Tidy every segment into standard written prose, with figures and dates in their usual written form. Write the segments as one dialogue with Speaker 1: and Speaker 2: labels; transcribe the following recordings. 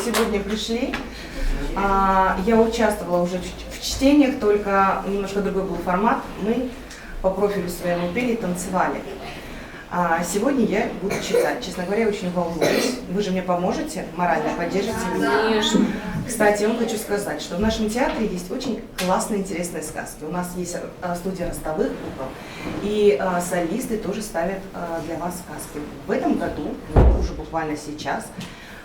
Speaker 1: сегодня пришли. Я участвовала уже в чтениях, только немножко другой был формат. Мы по профилю своему пели и танцевали. Сегодня я буду читать. Честно говоря, я очень волнуюсь. Вы же мне поможете, морально поддержите меня?
Speaker 2: Конечно.
Speaker 1: Кстати, я вам хочу сказать, что в нашем театре есть очень классные, интересные сказки. У нас есть студия ростовых кукол, и солисты тоже ставят для вас сказки. В этом году, уже буквально сейчас,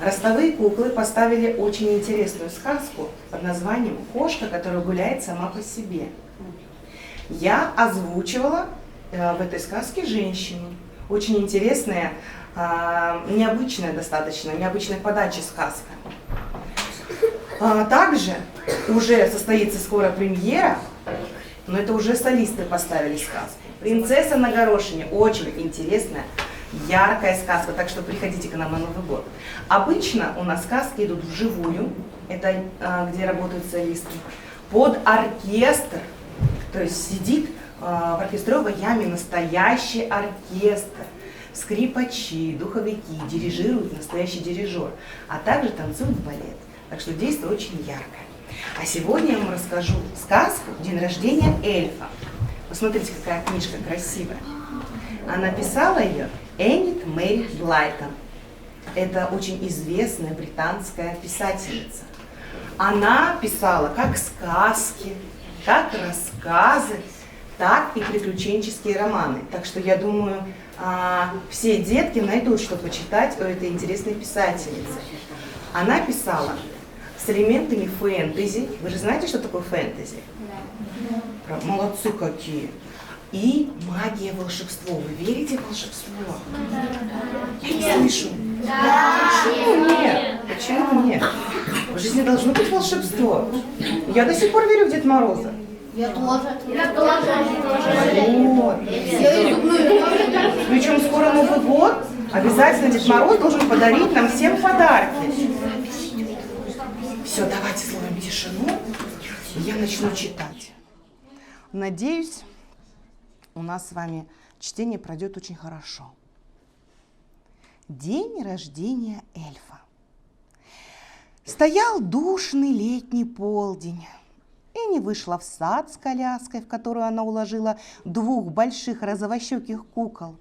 Speaker 1: ростовые куклы поставили очень интересную сказку под названием «Кошка, которая гуляет сама по себе». Я озвучивала в этой сказке женщину. Очень интересная, необычная достаточно, необычная подача сказка. Также уже состоится скоро премьера, но это уже солисты поставили сказку. «Принцесса на горошине». Очень интересная, яркая сказка, так что приходите к нам на Новый год. Обычно у нас сказки идут вживую, это где работают солисты, под оркестр, то есть сидит в оркестровой яме настоящий оркестр, скрипачи, духовики, дирижирует настоящий дирижер, а также танцует балет. Так что действие очень яркое. А сегодня я вам расскажу сказку «День рождения эльфа». Посмотрите, какая книжка красивая. А написала ее Энит Мэри Блайтон. Это очень известная британская писательница. Она писала как сказки, как рассказы, так и приключенческие романы. Так что я думаю, все детки найдут, что почитать у этой интересной писательницы. Она писала с элементами фэнтези. Вы же знаете, что такое фэнтези? Да. Молодцы какие. И магия, волшебство. Вы верите в волшебство? Я не слышу.
Speaker 2: Да.
Speaker 1: Почему нет? Почему нет? В жизни должно быть волшебство. Я до сих пор верю в Деда Мороза.
Speaker 2: Я тоже. Я тоже.
Speaker 1: Вот. Причем скоро Новый год. Обязательно Дед Мороз должен подарить нам всем подарки. Все, давайте словим тишину, и я начну читать. Надеюсь, у нас с вами чтение пройдет очень хорошо. День рождения эльфа. Стоял душный летний полдень. Энни вышла в сад с коляской, в которую она уложила двух больших розовощеких кукол.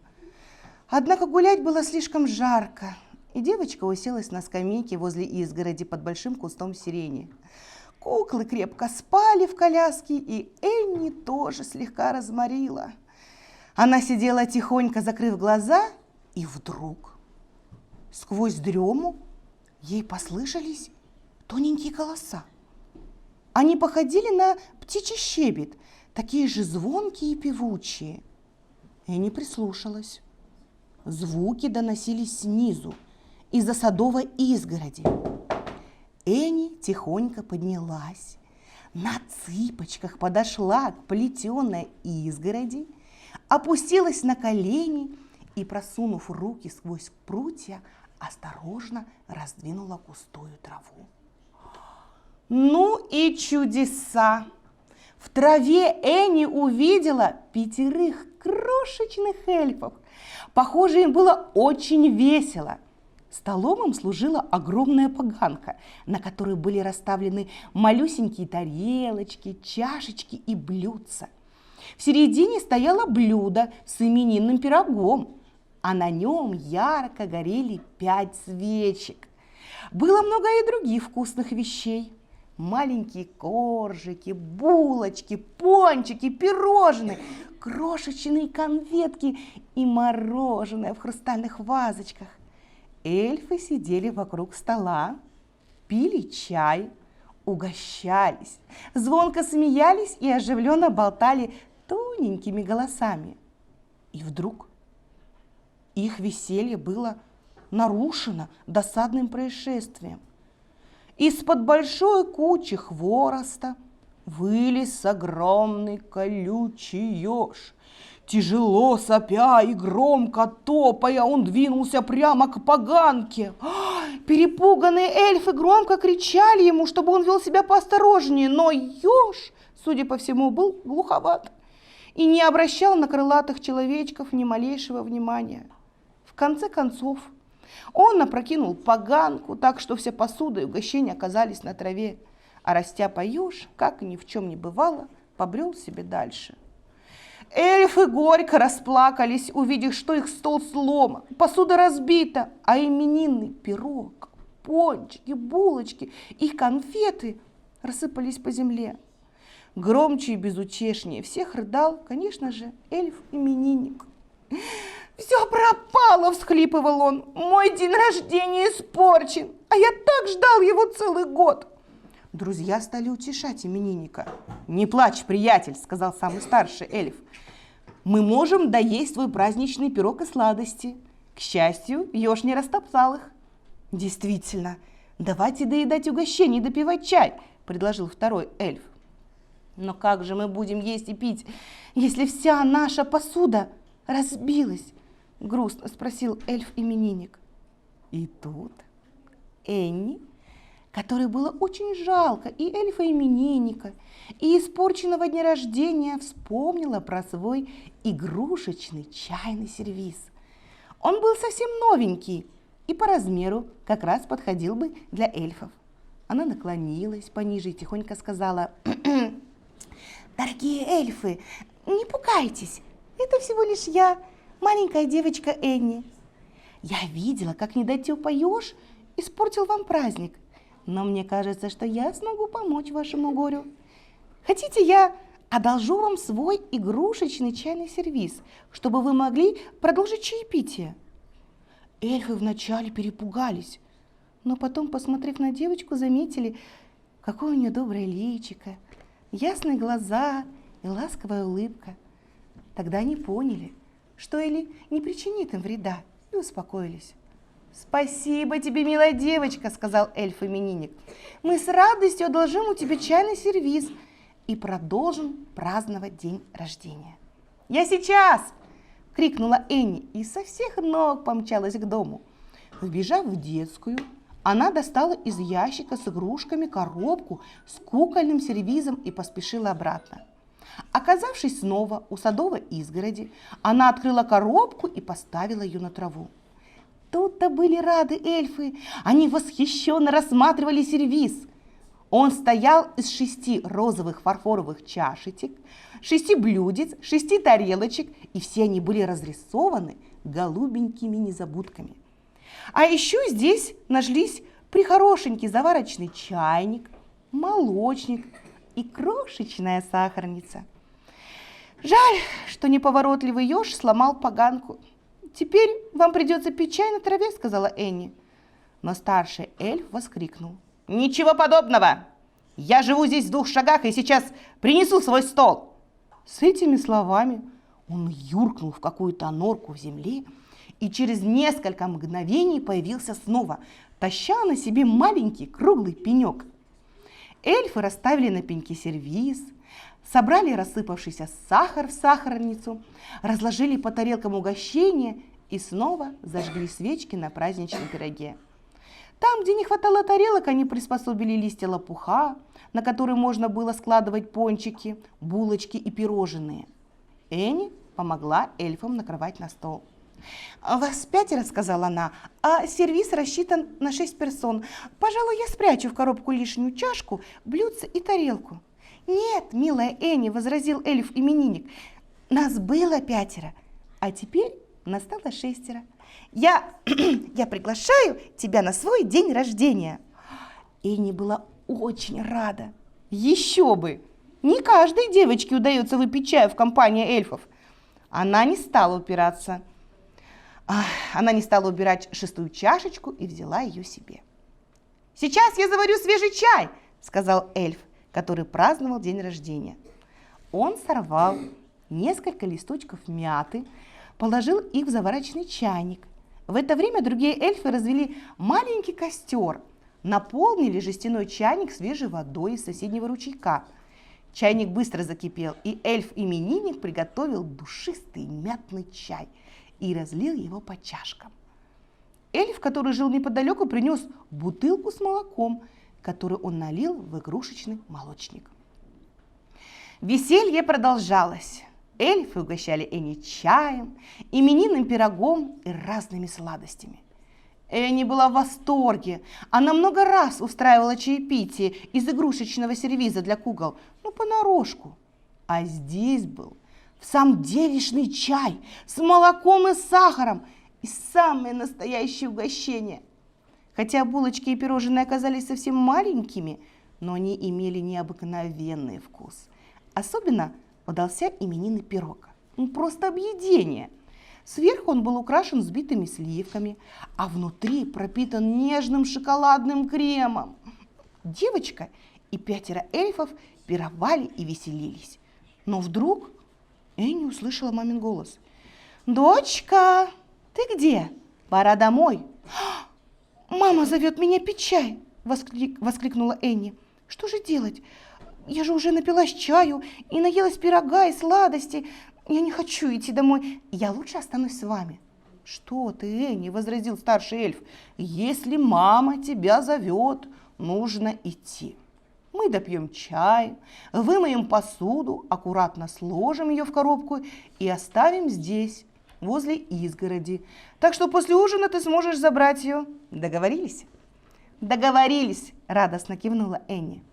Speaker 1: Однако гулять было слишком жарко, и девочка уселась на скамейке возле изгороди под большим кустом сирени. Куклы крепко спали в коляске, и Энни тоже слегка разморила. Она сидела тихонько, закрыв глаза, и вдруг сквозь дрему ей послышались тоненькие голоса. Они походили на птичий щебет, такие же звонкие и певучие. Энни прислушалась. Звуки доносились снизу, из-за садовой изгороди. Энни тихонько поднялась, на цыпочках подошла к плетеной изгороди, опустилась на колени и, просунув руки сквозь прутья, осторожно раздвинула густую траву. Ну и чудеса! В траве Энни увидела 5 крошечных эльфов. Похоже, им было очень весело. Столом им служила огромная поганка, на которой были расставлены малюсенькие тарелочки, чашечки и блюдца. В середине стояло блюдо с именинным пирогом, а на нем ярко горели 5 свечек. Было много и других вкусных вещей. Маленькие коржики, булочки, пончики, пирожные, крошечные конфетки и мороженое в хрустальных вазочках. Эльфы сидели вокруг стола, пили чай, угощались, звонко смеялись и оживленно болтали тоненькими голосами. И вдруг их веселье было нарушено досадным происшествием. Из-под большой кучи хвороста вылез огромный колючий еж. Тяжело сопя и громко топая, он двинулся прямо к поганке. Перепуганные эльфы громко кричали ему, чтобы он вел себя поосторожнее, но еж, судя по всему, был глуховат и не обращал на крылатых человечков ни малейшего внимания. В конце концов, Он опрокинул поганку, так что вся посуда и угощения оказались на траве, а растяпа еж, как ни в чем не бывало, побрел себе дальше. Эльфы горько расплакались, увидев, что их стол сломан, посуда разбита, а именинный пирог, пончики, булочки и конфеты рассыпались по земле. Громче и безутешнее всех рыдал, конечно же, эльф-именинник. «Все пропало!» – всхлипывал он. «Мой день рождения испорчен, а я так ждал его целый год!» Друзья стали утешать именинника. «Не плачь, приятель!» – сказал самый старший эльф. «Мы можем доесть твой праздничный пирог и сладости. К счастью, еж не растоптал их». «Действительно, давайте доедать угощение и допивать чай!» – предложил второй эльф. «Но как же мы будем есть и пить, если вся наша посуда разбилась?» – грустно спросил эльф-именинник. И тут Энни, которой было очень жалко и эльфа-именинника, и испорченного дня рождения, вспомнила про свой игрушечный чайный сервиз. Он был совсем новенький и по размеру как раз подходил бы для эльфов. Она наклонилась пониже и тихонько сказала: «Дорогие эльфы, не пугайтесь, это всего лишь я, маленькая девочка Энни. Я видела, как недотепа еж испортил вам праздник, но мне кажется, что я смогу помочь вашему горю. Хотите, я одолжу вам свой игрушечный чайный сервиз, чтобы вы могли продолжить чаепитие?» Эльфы вначале перепугались, но потом, посмотрев на девочку, заметили, какое у нее доброе личико, ясные глаза и ласковая улыбка. Тогда они поняли, что Элли не причинит им вреда, и успокоились. «Спасибо тебе, милая девочка», — сказал эльф-именинник. «Мы с радостью одолжим у тебя чайный сервиз и продолжим праздновать день рождения». «Я сейчас!» — крикнула Энни и со всех ног помчалась к дому. Вбежав в детскую, она достала из ящика с игрушками коробку с кукольным сервизом и поспешила обратно. Оказавшись снова у садовой изгороди, она открыла коробку и поставила ее на траву. Тут-то были рады эльфы, они восхищенно рассматривали сервиз. Он стоял из 6 розовых фарфоровых чашечек, 6 блюдец, 6 тарелочек, и все они были разрисованы голубенькими незабудками. А еще здесь нашлись прихорошенький заварочный чайник, молочник и крошечная сахарница. Жаль, что неповоротливый еж сломал поганку. «Теперь вам придется пить чай на траве», — сказала Энни. Но старший эльф воскликнул: «Ничего подобного! Я живу здесь в 2 шагах и сейчас принесу свой стол!» С этими словами он юркнул в какую-то норку в земле и через несколько мгновений появился снова, таща на себе маленький круглый пенек. Эльфы расставили на пеньке сервиз, собрали рассыпавшийся сахар в сахарницу, разложили по тарелкам угощения и снова зажгли свечки на праздничном пироге. Там, где не хватало тарелок, они приспособили листья лопуха, на которые можно было складывать пончики, булочки и пирожные. Энни помогла эльфам накрывать на стол. «Вас 5, сказала она, — «а сервиз рассчитан на 6 персон. Пожалуй, я спрячу в коробку лишнюю чашку, блюдце и тарелку». «Нет, милая Энни, — возразил эльф-именинник, — нас было 5, а теперь настало 6. Я приглашаю тебя на свой день рождения». Энни была очень рада. Еще бы! Не каждой девочке удается выпить чаю в компании эльфов. Она не стала упираться. Она не стала убирать 6-ю чашечку и взяла ее себе. «Сейчас я заварю свежий чай», — сказал эльф, который праздновал день рождения. Он сорвал несколько листочков мяты, положил их в заварочный чайник. В это время другие эльфы развели маленький костер, наполнили жестяной чайник свежей водой из соседнего ручейка. Чайник быстро закипел, и эльф-именинник приготовил душистый мятный чай и разлил его по чашкам. Эльф, который жил неподалеку, принес бутылку с молоком, которую он налил в игрушечный молочник. Веселье продолжалось. Эльфы угощали Энни чаем, именинным пирогом и разными сладостями. Энни была в восторге. Она много раз устраивала чаепитие из игрушечного сервиза для кукол, ну, понарошку. А здесь был в самом делешный чай с молоком и сахаром и самое настоящее угощение. Хотя булочки и пирожные оказались совсем маленькими, но они имели необыкновенный вкус. Особенно удался именинный пирог. Ну, просто объедение. Сверху он был украшен взбитыми сливками, а внутри пропитан нежным шоколадным кремом. Девочка и 5 эльфов пировали и веселились. Но вдруг Энни услышала мамин голос. «Дочка, ты где? Пора домой». «Мама зовет меня пить чай!» – воскликнула Энни. «Что же делать? Я же уже напилась чаю и наелась пирога и сладостей. Я не хочу идти домой. Я лучше останусь с вами». «Что ты, Энни?» – возразил старший эльф. «Если мама тебя зовет, нужно идти. Мы допьем чай, вымоем посуду, аккуратно сложим ее в коробку и оставим здесь, возле изгороди. Так что после ужина ты сможешь забрать ее. Договорились?» «Договорились!» – радостно кивнула Энни.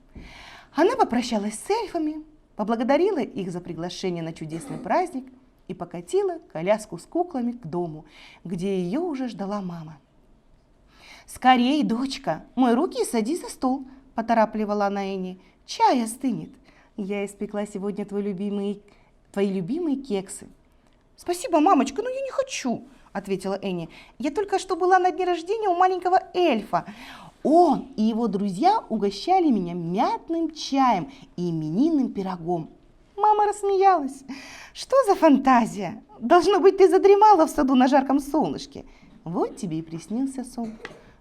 Speaker 1: Она попрощалась с эльфами, поблагодарила их за приглашение на чудесный праздник и покатила коляску с куклами к дому, где ее уже ждала мама. «Скорей, дочка, мой руки и садись за стол», – поторапливала она Энни. «Чай остынет. Я испекла сегодня твои любимые кексы». «Спасибо, мамочка, но я не хочу», – ответила Энни. «Я только что была на дне рождения у маленького эльфа. Он и его друзья угощали меня мятным чаем и именинным пирогом». Мама рассмеялась. «Что за фантазия? Должно быть, ты задремала в саду на жарком солнышке. Вот тебе и приснился сон».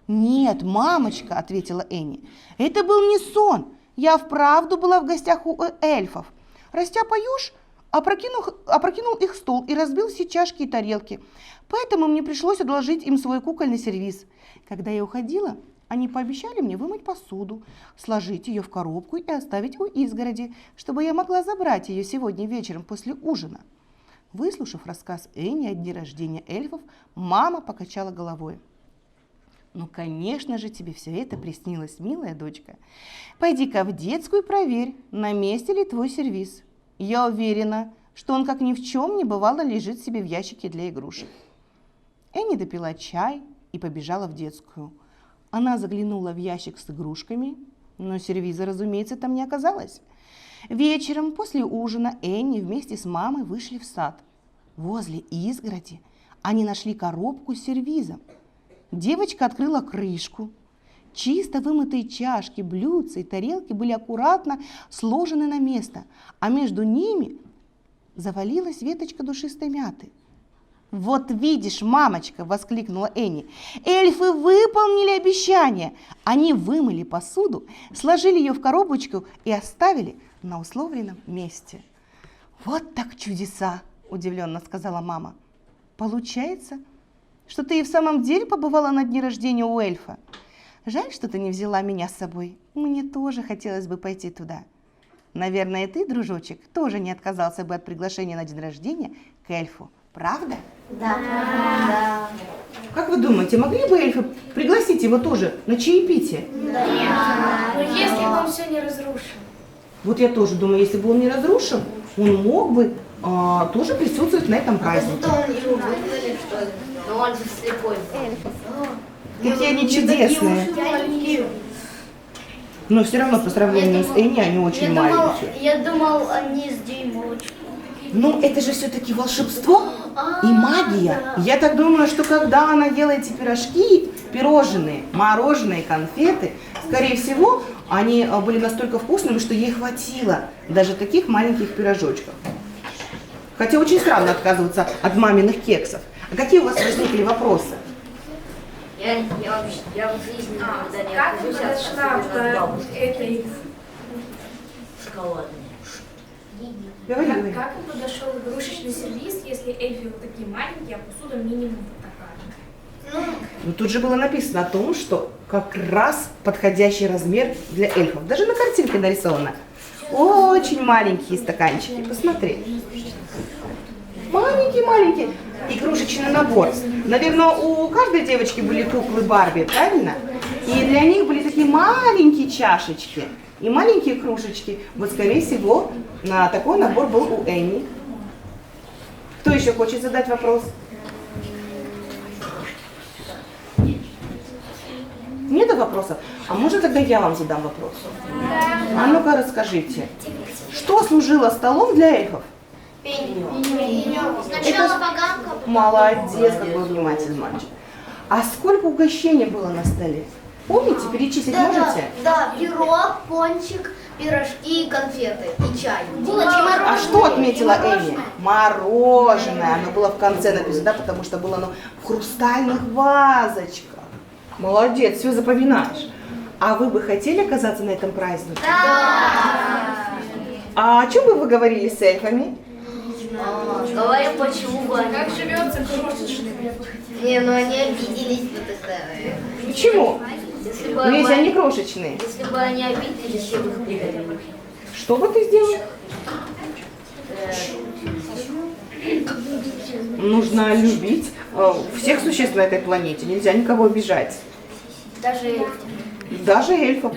Speaker 1: «Нет, мамочка», – ответила Энни, – «это был не сон. Я вправду была в гостях у эльфов. Растяпа еж опрокинул их стол и разбил все чашки и тарелки. Поэтому мне пришлось одолжить им свой кукольный сервиз. Когда я уходила, они пообещали мне вымыть посуду, сложить ее в коробку и оставить у изгороди, чтобы я могла забрать ее сегодня вечером после ужина». Выслушав рассказ Энни о дне рождения эльфов, мама покачала головой. «Ну, конечно же, тебе все это приснилось, милая дочка. Пойди-ка в детскую и проверь, на месте ли твой сервиз. Я уверена, что он, как ни в чем не бывало, лежит себе в ящике для игрушек». Энни допила чай и побежала в детскую. Она заглянула в ящик с игрушками, но сервиза, разумеется, там не оказалось. Вечером после ужина Энни вместе с мамой вышли в сад. Возле изгороди они нашли коробку с сервизом. Девочка открыла крышку. Чисто вымытые чашки, блюдца и тарелки были аккуратно сложены на место, а между ними завалилась веточка душистой мяты. «Вот видишь, мамочка!» – воскликнула Энни. «Эльфы выполнили обещание! Они вымыли посуду, сложили ее в коробочку и оставили на условленном месте». «Вот так чудеса!» – удивленно сказала мама. «Получается, что ты и в самом деле побывала на дне рождения у эльфа. Жаль, что ты не взяла меня с собой. Мне тоже хотелось бы пойти туда. Наверное, ты, дружочек, тоже не отказался бы от приглашения на день рождения к эльфу. Правда?»
Speaker 2: Да.
Speaker 1: Как вы думаете, могли бы эльфы пригласить его тоже на чаепитие?
Speaker 2: Да.
Speaker 3: Но если бы он все не разрушил.
Speaker 1: Вот я тоже думаю, если бы он не разрушил, он мог бы тоже присутствовать на этом празднике.
Speaker 2: Но он же слепой.
Speaker 1: Какие они чудесные. Но все равно по сравнению с Энни они очень маленькие.
Speaker 2: Я думал, они с дюймовочкой.
Speaker 1: Ну, это же все-таки волшебство и магия. Я так думаю, что когда она ела эти пирожки, пирожные, мороженые, конфеты, скорее всего, они были настолько вкусными, что ей хватило даже таких маленьких пирожочков. Хотя очень странно отказываться от маминых кексов. А какие у вас возникли вопросы?
Speaker 2: Я в жизни никогда не
Speaker 3: Как ты
Speaker 2: откажусь от
Speaker 3: подошла к этой...
Speaker 2: шоколадной.
Speaker 1: Говори.
Speaker 3: Как он подошел игрушечный сервиз, если эльфы вот такие маленькие, а посуда минимум вот такая?
Speaker 1: Ну, тут же было написано о том, что как раз подходящий размер для эльфов. Даже на картинке нарисовано. Очень маленькие стаканчики. Посмотри. Маленькие-маленькие. игрушечный набор. Наверное, у каждой девочки были куклы Барби, правильно? И для них были такие маленькие чашечки и маленькие кружечки. Вот, скорее всего, на такой набор был у Энни. Кто еще хочет задать вопрос? Нет вопросов? А можно тогда я вам задам вопрос? А ну-ка расскажите, что служило столом для эльфов?
Speaker 2: Сначала поганка.
Speaker 1: Молодец, какой внимательный мальчик. А сколько угощений было на столе? Помните, перечислить можете?
Speaker 2: Да, пирог, пончик, пирожки, конфеты и чай. Булочки,
Speaker 1: А что отметила Энни? Мороженое. Оно было в конце написано, да, потому что было оно в хрустальных вазочках. Молодец, все запоминаешь. А вы бы хотели оказаться на этом празднике?
Speaker 2: Да.
Speaker 1: А о чем бы вы говорили с эльфами?
Speaker 2: Говорим, почему бы они...
Speaker 3: Как живется крошечный?
Speaker 2: Не, ну они обиделись вот это.
Speaker 1: Почему?
Speaker 2: Если бы,
Speaker 1: Ну, если они крошечные.
Speaker 2: если бы они обиделись, я бы их ударила.
Speaker 1: Что бы ты сделал? Нужно любить всех существ на этой планете. Нельзя никого обижать.
Speaker 2: Даже
Speaker 1: Даже эльфов.